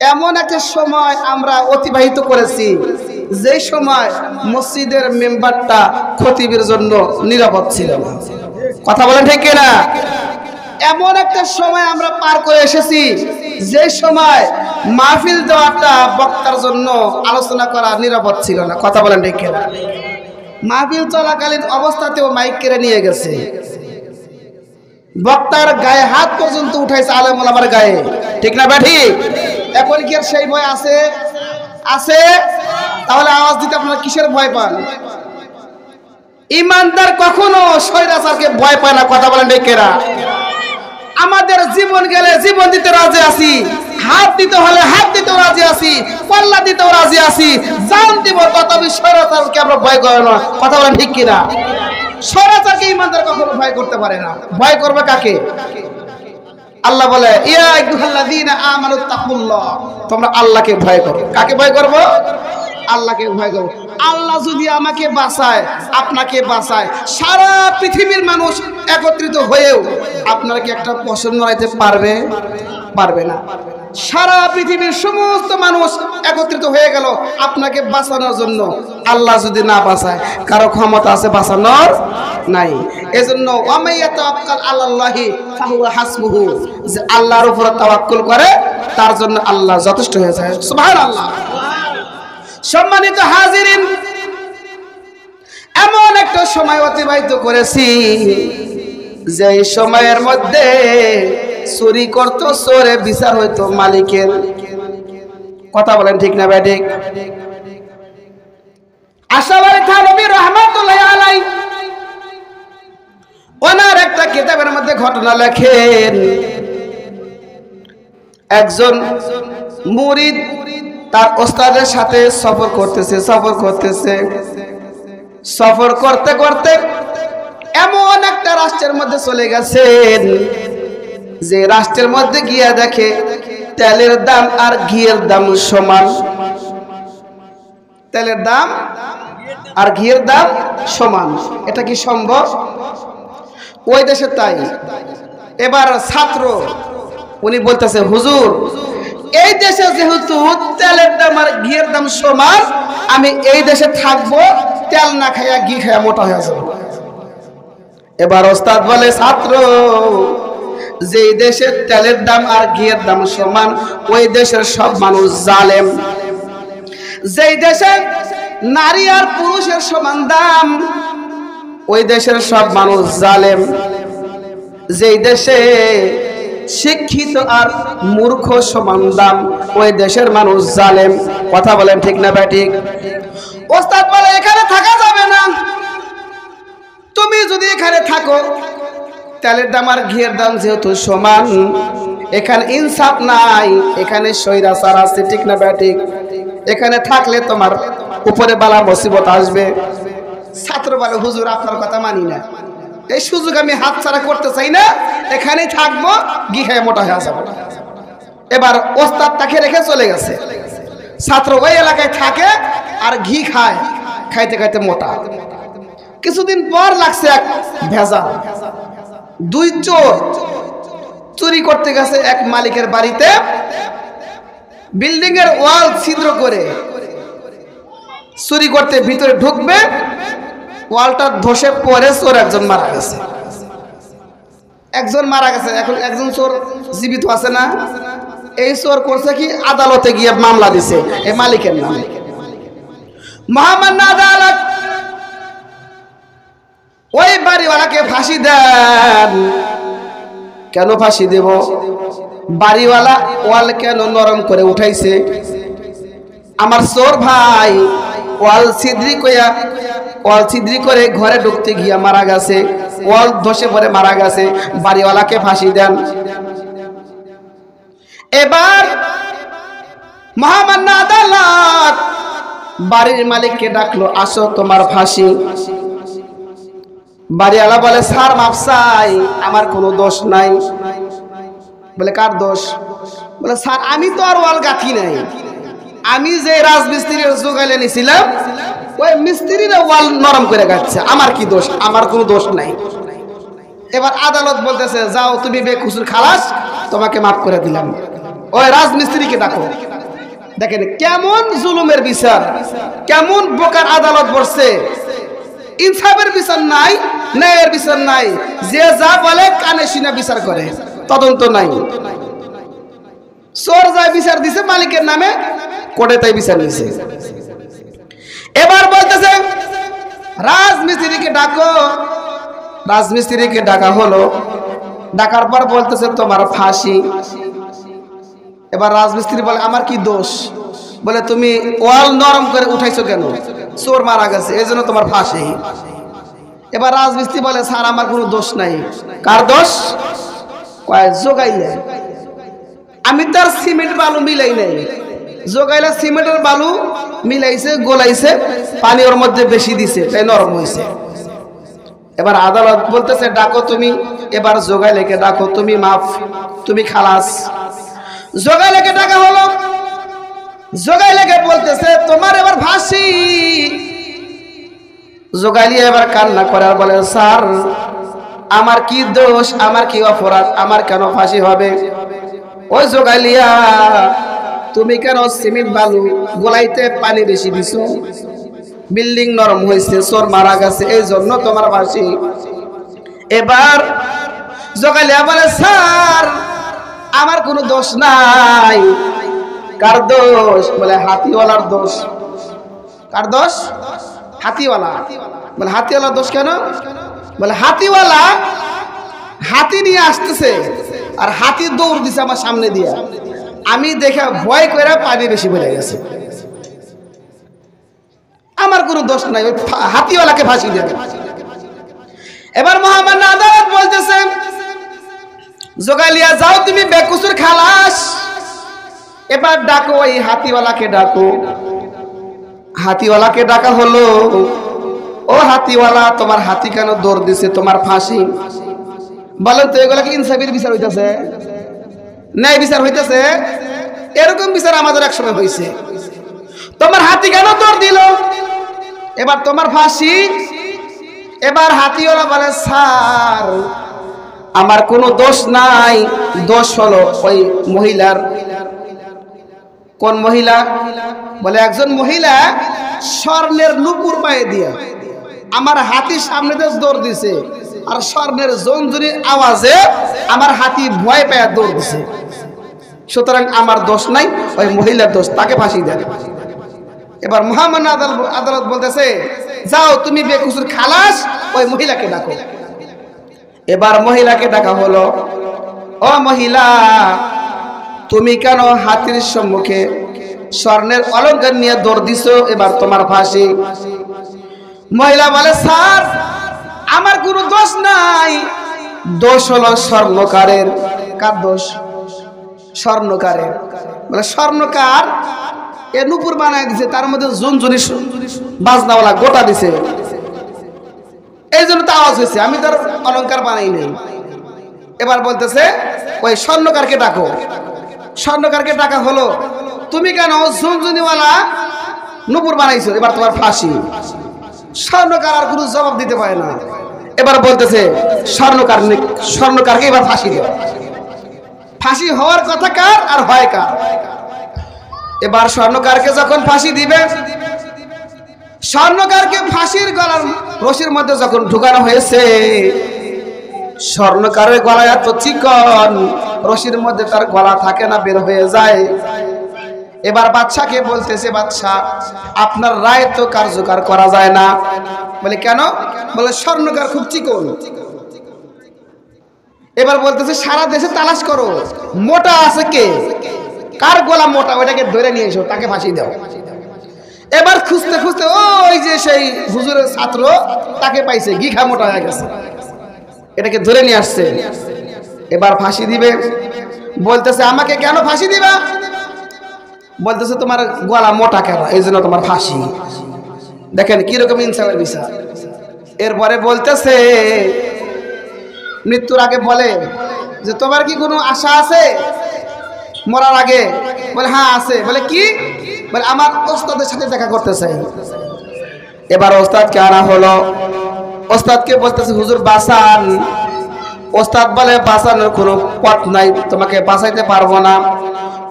এমন একটা সময় আমরা অতিবাহিত করেছি যে সময় মসজিদের মেম্বারটা খতিবের জন্য নিরাপদ ছিল না। কথা বলেন ঠিক কিনা? এমন একটা সময় আমরা পার করে এসেছি যে সময় মাহফিল দেওয়াটা বক্তার জন্য আলোচনা করা নিরাপদ ছিল না। কথা বলেন ঠিক কিনা? মাহফিল চলাকালীন অবস্থাতেও মাইক কেড়ে নিয়ে গেছে, বক্তার গায়ে হাত পর্যন্ত উঠাইছে আলেম ওলামার গায়ে, ঠিক না ব্যাঠি? এখন কি আর সেই ভয় আছে? আছে? তাহলে আওয়াজ দিতে আপনারা কিসের ভয় পান? ইমানদার কখনো স্বৈরাচারকে ভয় পায় না। কথা বলেন ঠিক কিনা? আমাদের জীবন গেলে জীবন দিতে রাজি আছি, হাত দিতে হলে হাত দিতেও রাজি আছি, পাল্লা দিতেও রাজি আছি, জান দিব, তথাপি স্বৈরাচারকে আমরা ভয় করে না। কথা বলেন ঠিক কিনা? স্বৈরাচারকে ইমানদার কখনো ভয় করতে পারে না। ভয় করবে কাকে? আল্লাহ বলে ইয়া আইয়ুহাল্লাযীনা আমানু তাকুল্লাহ, তোমরা আল্লাহকে ভয় করো। কাকে ভয় করব? আল্লাহকে ভয় করব। আল্লাহ যদি আমাকে বাঁচায়, আপনাকে বাঁচায়, সারা পৃথিবীর মানুষ একত্রিত হয়েও আপনারা কি একটা পশম নড়াইতে পারবে? পারবে না। সারা পৃথিবীর সমস্ত মানুষ একত্রিত হয়ে গেল আপনাকে বাঁচানোর জন্য, আল্লাহ যদি না বাঁচায় কারো ক্ষমতা আছে বাঁচানোর? নাই। এজন্য ওয়ামাইয়া তাওয়াক্কাল আলাল্লাহি ফাহুয়া হাসবুহু, যে আল্লাহর উপর তাওয়াক্কুল করে তার জন্য আল্লাহ যথেষ্ট হয়ে যায়। সুবহানাল্লাহ। সম্মানিত হাজিরিন, এমন একটা সময় অতিবাহিত করেছি যে সময়ের মধ্যে চুরি করত চোরে, বিচার হইতো মালিকের। কথা বলেন ঠিক না ভাই? ঠিক। আশরাফ থানভী রাহমাতুল্লাহি আলাইহি ওনার একটা কিতাবের মধ্যে ঘটনা লেখেন, একজন মুরিদ তার ওস্তাদের সাথে সফর করতেছে। সফর করতে করতে এমন একটা রাষ্ট্রের মধ্যে চলে গেছেন যে রাষ্ট্রের মধ্যে গিয়া দেখে তেলের দাম আর ঘিয়ের দাম সমান। তেলের দাম আর ঘিয়ের দাম সমান, এটা কি সম্ভব? ওই দেশে তাই। এবার ছাত্র উনি বলতেছে, হুজুর এই দেশে যেহেতু তেলের দাম আর ঘিয়ের দাম সমান, আমি এই দেশে থাকবো, তেল না খাইয়া ঘি খাইয়া মোটা হয়ে যাবো। এবার ওস্তাদ বলে, ছাত্র যে দেশে তেলের দাম আর ঘিয়ের দাম সমান ওই দেশের সব মানুষ জালেম। যেই দেশে নারী আর পুরুষের সমান দাম ওই দেশের সব মানুষ জালেম। যেই দেশে শিক্ষিত আর মূর্খ সমান দাম ওই দেশের মানুষ জালেম। কথা বলেন ঠিক না ভাই? ঠিক। ওস্তাদ বলে, এখানে থাকা যাবে না। তুমি যদি এখানে থাকো, তেলের দাম আর ঘিয়ের দাম যেহেতু সমান, এখানে ইনসাফ নাই, এখানে স্বৈরাচার আছে। ঠিক না ভাই? ঠিক। এখানে থাকলে তোমার উপরে বালা মুসিবত আসবে। ছাত্র বলে, হুজুর আপনার কথা মানি না, এই সুযোগ আমি হাতছাড়া করতে চাই না, এখানেই থাকবো, ঘি খেয়ে মোটা হয়ে যাবো। এবার ওস্তাদ তাকে রেখে চলে গেছে। ছাত্র ওই এলাকায় থাকে আর ঘি খায়, খাইতে খাইতে মোটা। কিছুদিন পর লাগছে এক ভেজাল। দুই চোর চুরি করতে গেছে এক মালিকের বাড়িতে, বিল্ডিং এর ওয়াল ছিদ্র করে চুরি করতে ভিতরে ঢুকবে, ওয়ালটা ধসে পড়ে চোর একজন মারা গেছে। এখন একজন চোর জীবিত আছে না? এই চোর করছে কি, আদালতে গিয়ে মামলা দিছে এই মালিকের নামে। মহামান্য আদালত ওই বাড়িওয়ালাকে ফাঁসি দেন। কেন ফাঁসি দেব? বাড়িওয়ালা ওয়াল কেন নরম করে উঠাইছে? আমার চোর ভাই ওয়াল ছিদ্রি করে ঘরে ঢুকতে গিয়া মারা গেছে, ওয়াল ধসে পড়ে মারা গেছে, বাড়িওয়ালাকে ফাঁসি দেন। এবার মহামান্য আদালত বাড়ির মালিককে ডাকলো, আসো তোমার ফাঁসি। বাড়িওয়ালা বলে, স্যার মাফ চাই, আমার কোনো দোষ নাই। বলে, কার দোষ? বলে, স্যার আমি তো আর ওয়াল গাঁথি নাই, আমি যে রাজমিস্ত্রির জোগাইলে নিছিলাম ওই মিস্ত্রিরা ওয়াল নরম করে গাচ্ছে, আমার কি দোষ? আমার কোনো দোষ নাই। এবার আদালত বলতেছে, যাও তুমি বেকসুর খালাস, তোমাকে মাফ করে দিলাম। ওই রাজমিস্ত্রিকে ডাকো। দেখেন কেমন জুলুমের বিচার, কেমন বোকার আদালত বসছে। ইনসাফের বিচার নাই, ন্যায়ের বিচার নাই, যে যা বলে কানে শুনে বিচার করে, তদন্ত নাই। চোর যায় বিচার দিছে মালিকের নামে, কোর্টে তাই বিচার দিছে। এবার বলতেছে রাজমিস্ত্রিকে ডাকো। রাজমিস্ত্রিকে ডাকা হলো, ডাকার পর বলতেছে তোমার ফাঁসি। এবার রাজমিস্ত্রি বলে আমার কি দোষ? বলে তুমি ওয়াল নরম করে উঠাইছো কেন? চোর মারা গেছে এই জন্য তোমার ফাঁসি। এবার রাজমিস্ত্রি বলে স্যার আমার কোনো দোষ নাই। কার দোষ? কয় জোগাইলে। আমি তার সিমেন্ট বালু মিলাই নাই। জোগাইলে সিমেন্টের বালু মিলাইছে, গোলাইছে, পানি ওর মধ্যে বেশি দিছে, তাই নরম হয়েছে। এবার আদালত বলতেছে ডাকো তুমি। এবার জোগাইলেকে ডাকো, তুমি মাফ, তুমি খালাস। জোগাইলেকে ডাকা হলো। জোগাইলেকে বলতেছে তোমার এবার ফাঁসি। জোগাইলি এবার কান্না করে আর বলে স্যার আমার কি দোষ, আমার কি অপরাধ, আমার কেন ফাঁসি হবে? ওই জোগাইলিয়া তুমি কেন সিমেন্ট বালু গোলাইতে পানি বেশি দিছো, বিল্ডিং নরম হয়েছে, চোর মারা গেছে, এই জন্য তোমার ফাঁসি। এবার জোগাইলিয়া বলে স্যার আমার কোনো দোষ নাই। কার দোষ? বলে হাতিওয়ালার দোষ। কার দোষ? হাতিওয়ালা। বলে হাতিওয়ালার দোষ কেন? বলে হাতিওয়ালা হাতি নিয়ে আসতেছে আর হাতি দৌড় দিছে আমার সামনে দিয়ে, আমি দেখে ভয় করে পানি বেশি বেড়ে গেছে, আমার কোনো দোষ নাই, ওই হাতিওয়ালাকে ফাঁসি দেবে। এবার মহামান্য আদালত বলতেছে জোগাইলিয়া যাও তুমি বেকসুর খালাস। এবার ডাকো ওই হাতিওয়ালাকে ডাকো। হাতিওয়ালাকে ডাকা হলো। ও হাতিওয়ালা তোমার হাতি কেন দৌড় দিছে, তোমার ফাঁসি। বলেন তো এগুলা কি ইনসাফের বিচার হইতেছে? ন্যায় বিচার হইতেছে? এরকম বিচার আমাদের একসময় হয়েছে। তোমার হাতি কেন দৌড় দিল, এবার তোমার ফাঁসি। এবার হাতিওয়ালা বলে স্যার আমার কোনো দোষ নাই, দোষ হলো ওই মহিলার। কোন মহিলা? বলে একজন মহিলা স্বর্ণের নুপুর পায়ে দিয়ে আমার হাতির সামনে দৌড় দিছে, আর স্বর্ণের জঞ্জুরির আওয়াজে আমার হাতি ভয় পেয়ে দৌড় দিছে, সুতরাং আমার দোষ নাই, ওই মহিলার দোষ, তাকে ফাঁসি দেন। এবার মহামান্য আদালত বলতেছে যাও তুমি বেকসুর খালাস, ওই মহিলাকে ডাকো। এবার মহিলাকে ডাকা হলো। ও মহিলা তুমি কেন হাতির সম্মুখে স্বর্ণের অলংকার নিয়ে দৌড় দিছো, এবার তোমার ফাঁসি। মহিলা বলে স্যার আমার কোনো দোষ নাই, দোষ হলো স্বর্ণকারের। কার দোষ? স্বর্ণকারের। বলে স্বর্ণকার এ নুপুর বানায় দিছে, তার মধ্যে জুনজুনি বাজনাওয়ালা গোটা দিছে, এই জন্য তো আওয়াজ হয়েছে, আমি তার অলংকার বানাই নাই। এবার বলতেছে ওই স্বর্ণকারকে ডাকো। স্বর্ণকারকে ডাকা হলো। তুমি কেন ঝুনঝুনিওয়ালা নুপুর বানাইছো, এবার তোমার ফাঁসি। স্বর্ণকার আর কোনো জবাব দিতে পারে না। এবার বলতেছে স্বর্ণকারকে এবার ফাঁসি দেয়। ফাঁসি হওয়ার কথা কার আর হয় কার? এবার স্বর্ণকারকে যখন ফাঁসি দিবে, স্বর্ণকারকে ফাঁসির গলার রশির মধ্যে যখন ঢুকানো হয়েছে, স্বর্ণকারের গলা এত চিকন, রশির মধ্যে তার গলা থাকে না, বের হয়ে যায়। এবার বাদশাকে বলতেছে বাদশা আপনার রায় তো কার্যকর করা যায় না। বলে কেন? বলে স্বর্ণকার খুব চিকন। এবার বলতেছে সারা দেশে তালাশ করো, মোটা আছে কে, কার গলা মোটা, ওইটাকে ধরে নিয়ে এসো, তাকে ফাঁসি দাও। এবার খুঁজতে খুঁজতে ওই যে সেই হুজুরের ছাত্র, তাকে পাইছে, গিখা মোটা হয়ে গেছে, এটাকে ধরে নিয়ে আসছে। এবার ফাঁসি দিবে। বলতেছে আমাকে কেন ফাঁসি দিবা? বলতেছে তোমার গলা মোটা কেন, এই জন্য তোমার ফাঁসি। দেখেন কিরকম ইনসাফের বিচার। এরপরে বলতেছে মৃত্যুর আগে বলে যে তোমার কি কোনো আশা আছে মরার আগে? বলে হ্যাঁ আছে। বলে কি? বলে আমার ওস্তাদের সাথে দেখা করতে চাই। এবার ওস্তাদকে আনা হলো। ওস্তাদকে বলতেছে হুজুর বাঁচান। ওস্তাদ বলে বাঁচানোর কোনো পথ নাই, তোমাকে বাঁচাইতে পারবো না।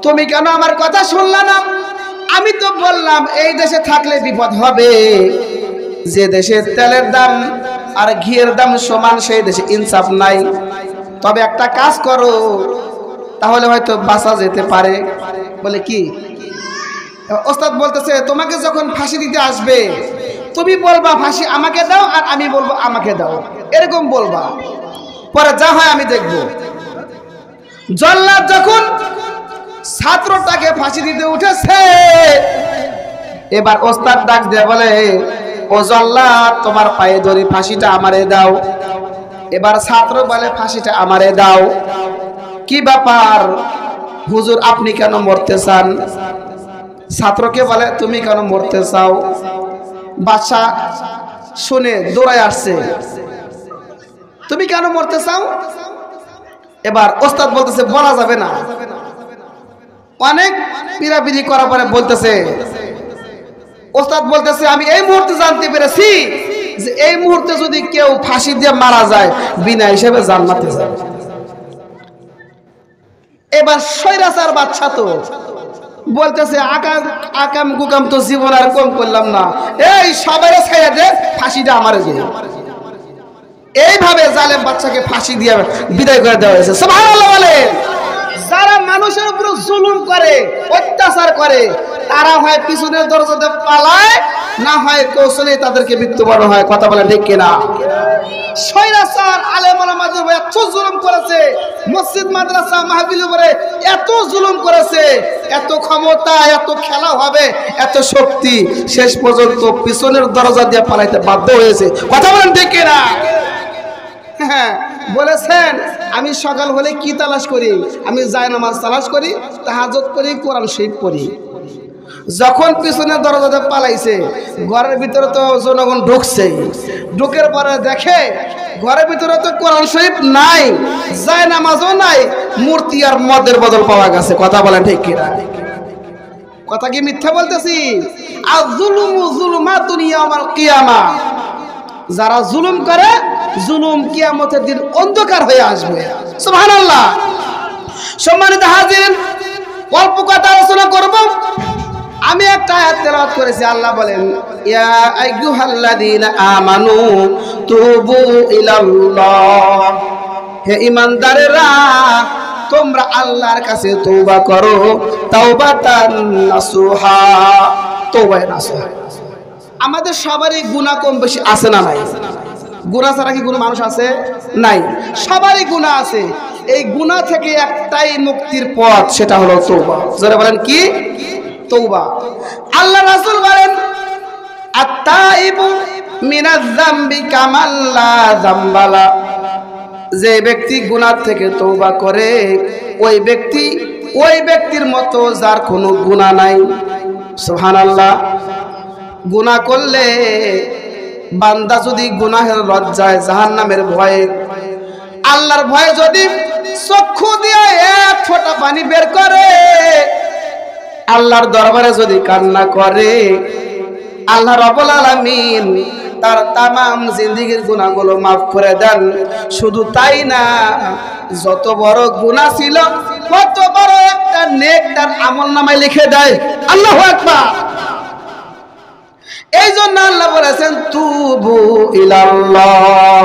তুমি কেন আমার কথা শুনলা না? আমি তো বললাম এই দেশে থাকলে বিপদ হবে, যে দেশে তেলের দাম আর ঘিয়ের দাম সমান সেই দেশে ইনসাফ নাই। তবে একটা কাজ করো, তাহলে হয়তো বাঁচা যেতে পারে। বলে কি? ওস্তাদ বলতেছে তোমাকে যখন ফাঁসি দিতে আসবে তুমি বলবা ফাঁসি আমাকে দাও, আর আমি বলবো আমাকে দাও, এরকম বলবা, পরে যা হয় আমি দেখব। জল্লাদ যখন ছাত্রটাকে ফাঁসি দিতে উঠেছে, এবার ওস্তাদ ডাক দিয়ে বলে, ও জল্লাদ তোমার পায়ে ধরে ফাঁসিটা আমারে দাও। এবার ছাত্র বলে ফাঁসিটা আমারে দাও। কি ব্যাপার হুজুর, আপনি কেন মরতে চান? ছাত্রকে বলে তুমি কেন মরতে চাও? বাদশা শুনে দৌড়ায় আসছে, তুমি কেন মরতে চাও? এবার ওস্তাদ বলতেছে বলা যাবে না। অনেক পিরাপিরি করার পরে বলতেছে, ওস্তাদ বলতেছে আমি এই মুহূর্তে জানতে পেরেছি যে এই মুহূর্তে যদি কেউ ফাঁসি দিয়ে মারা যায় বিনা হিসেবে জান্নাতে যাবে। এবার স্বৈরাচার বাদশা তো বলতেছে আকাম কুকাম তো জীবন আর কম করলাম না, এই সবাই ছেড়ে দে, ফাঁসিটা আমারে দে। এইভাবে জালেম বাচ্চাকে ফাঁসি দিয়ে বিদায় করে দেওয়া হয়েছে। সুবহানাল্লাহ বলে। যারা মানুষের উপর জুলুম করে, অত্যাচার করে, তারা হয় পিছনের দরজাতে পালায়, না হয় কৌশলে তাদেরকে মৃত্যুবরণ হয়। কথা বলে ঠিক কিনা? স্বৈরাচার আলেম ওলামাদের উপর এত জুলুম করেছে, মসজিদ মাদ্রাসা মাহফিল উপরে এত জুলুম করেছে, এত ক্ষমতা, এত খেলা হবে, এত শক্তি, শেষ পর্যন্ত পিছনের দরজা দিয়ে পালাইতে বাধ্য হয়েছে। কথা বলেন ঠিক কিনা? হ্যাঁ, বলেছেন আমি সকাল হলে কি তালাশ করি? আমি জায়নামাজ তালাশ করি, তাহাজ্জুদ করি, কোরআন শরীফ পড়ি। যখন পিছনের দরজাতে পালাইছে, ঘরের ভিতরে তো জনগণ ঢুকছে, ঢুকের পরে দেখে ঘরের ভিতরে তো কোরআন শরীফ নাই, জায়নামাজও নাই, মূর্তি আর মদের বদল পাওয়া গেছে। কথা বলেন ঠিক কিনা? কথা কি মিথ্যা বলতেছি? আয-যুলুমু যুলুমাতুন ইয়াওমাল কিয়ামা। যারা জুলুম করে, জুলুম কিয়ামতের দিন অন্ধকার হয়ে আসবে। সুবহানাল্লাহ। সম্মানিত হাজিরিন, অল্প কথা আলোচনা করব। আমি একটা আয়াত তেলাওয়াত করেছি। আল্লাহ বলেন, ইয়া আইয়ুহাল্লাযীনা আমানু তুবু ইলাল্লাহ। হে ঈমানদারেরা, তোমরা আল্লাহর কাছে তওবা করো, তাওবাতান নাসুহা, তওবা নাসুহা। আমাদের সবারই গুনাহ কম বেশি আছে না নাই? গুনাহ ছাড়া কি কোনো মানুষ আছে? নাই। সবারই গুনাহ আছে। এই গুনাহ থেকে একটাই মুক্তির পথ, সেটা হলো তওবা। যারা বলেন কি? তওবা। আল্লাহ রাসূল বলেন, আত-তাইবু মিনাজ যামবি কামান লা যামবালা। যে ব্যক্তি গুনাহ থেকে তওবা করে, ওই ব্যক্তির মতো যার কোনো গুনাহ নাই। সুবহানাল্লাহ। গুনাহ করলে বান্দা যদি গুনাহের লজ্জায়, জাহান্নামের ভয়ে, আল্লাহর ভয়ে যদি চক্ষু দিয়ে এক ফোঁটা পানি বের করে, আল্লাহর দরবারে যদি কান্না করে, আল্লাহ রাব্বুল আলামিন তার তামাম জিন্দেগীর গুনাহগুলো মাফ করে দেন। শুধু তাই না, যত বড় গুনাহ ছিল কত বড় একটা নেক তার আমলনামায় লিখে দেয়। আল্লাহু আকবার। এই জন্য আল্লাহ বলেছেন তুবু ইলাল্লাহ।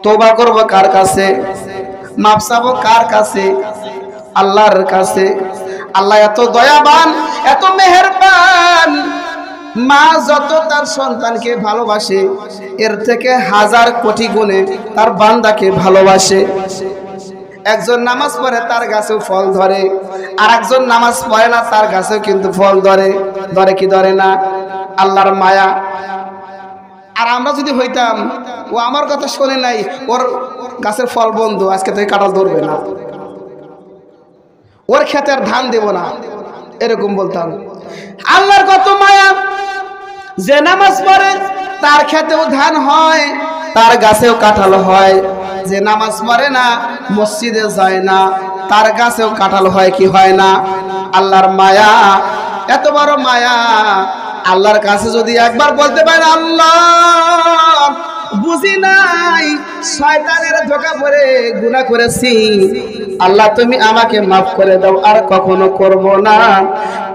তওবা করব কার কাছে? মাফ চাবো কার কাছে? আল্লাহর কাছে। আল্লাহ এত দয়াবান, এত মেহেরবান। মা যত তার সন্তানকে ভালোবাসে, এর থেকে হাজার কোটি গুণে তার বান্দাকে ভালোবাসে। একজন নামাজ পড়ে, তার গাছেও ফল ধরে, আর একজন নামাজ পড়ে না, তার গাছেও কিন্তু ফল ধরে। ধরে কি ধরে না? আল্লাহর মায়া। আর আমরা যদি হইতাম ও আমার কথা শোনে নাই, ওর গাছের ফল বন্ধ, আজকে থেকে কাঁঠাল ধরবে না, ওর খেতে আর ধান দেব না, এরকম বলতাম। আল্লাহর কত মায়া, যে নামাজ পড়ে তার খেতেও ধান হয়, তার গাছেও কাঁঠাল হয়। যে নামাজ পড়ে না, মসজিদে যায় না, তার গাছেও কাঁঠাল হয় কি হয় না? আল্লাহর মায়া, এত বড় মায়া। আল্লাহর কাছে যদি একবার বলতে পারেন, আল্লাহ বুঝি নাই শয়তানের ধোঁকা পড়ে গুনাহ করেছি, আল্লাহ তুমি আমাকে মাফ করে দাও, আর কখনো করব না।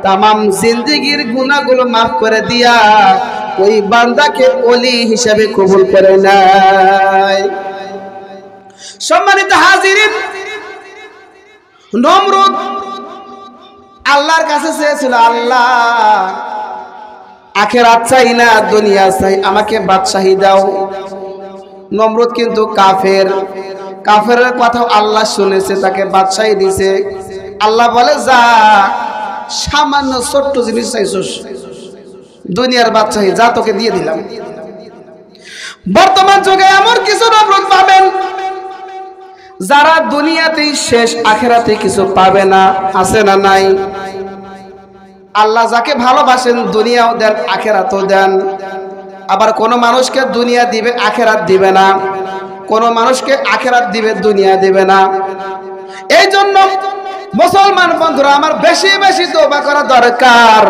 তামাম জিন্দেগির গুনাহগুলো মাফ করে দিয়া ওই বান্দাকে ওলি হিসেবে কবুল করে নাই। সম্মানিত হাজিরিন, নমরুদ আল্লাহর কাছে চেয়েছিল, আল্লাহ আখিরাত চাই না, দুনিয়া চাই, আমাকে বাদশাহী দাও। নমরুদ কিন্তু কাফের, কাফেরের কথা আল্লাহ শুনেছে, তাকে বাদশাহী দিয়েছে। আল্লাহ বলে, যা সামান্য ছোট্ট জিনিস চাইছস, দুনিয়ার বাদশাহী, যা তোকে দিয়ে দিলাম। বর্তমান যুগে এমন কিছু নমরুদ পাবেন যারা দুনিয়াতেই শেষ, আখিরাতে কিছু পাবে না। আছে না নাই? আল্লাহ যাকে ভালোবাসেন দুনিয়াও দেন, আখিরাতও দেন। আবার কোন মানুষকে দুনিয়া দিবে, আখিরাত দিবে না। কোন মানুষকে আখিরাত দিবে, দুনিয়া দিবে না। এই জন্য মুসলমান বন্ধুরা আমার বেশি বেশি তওবা করা দরকার।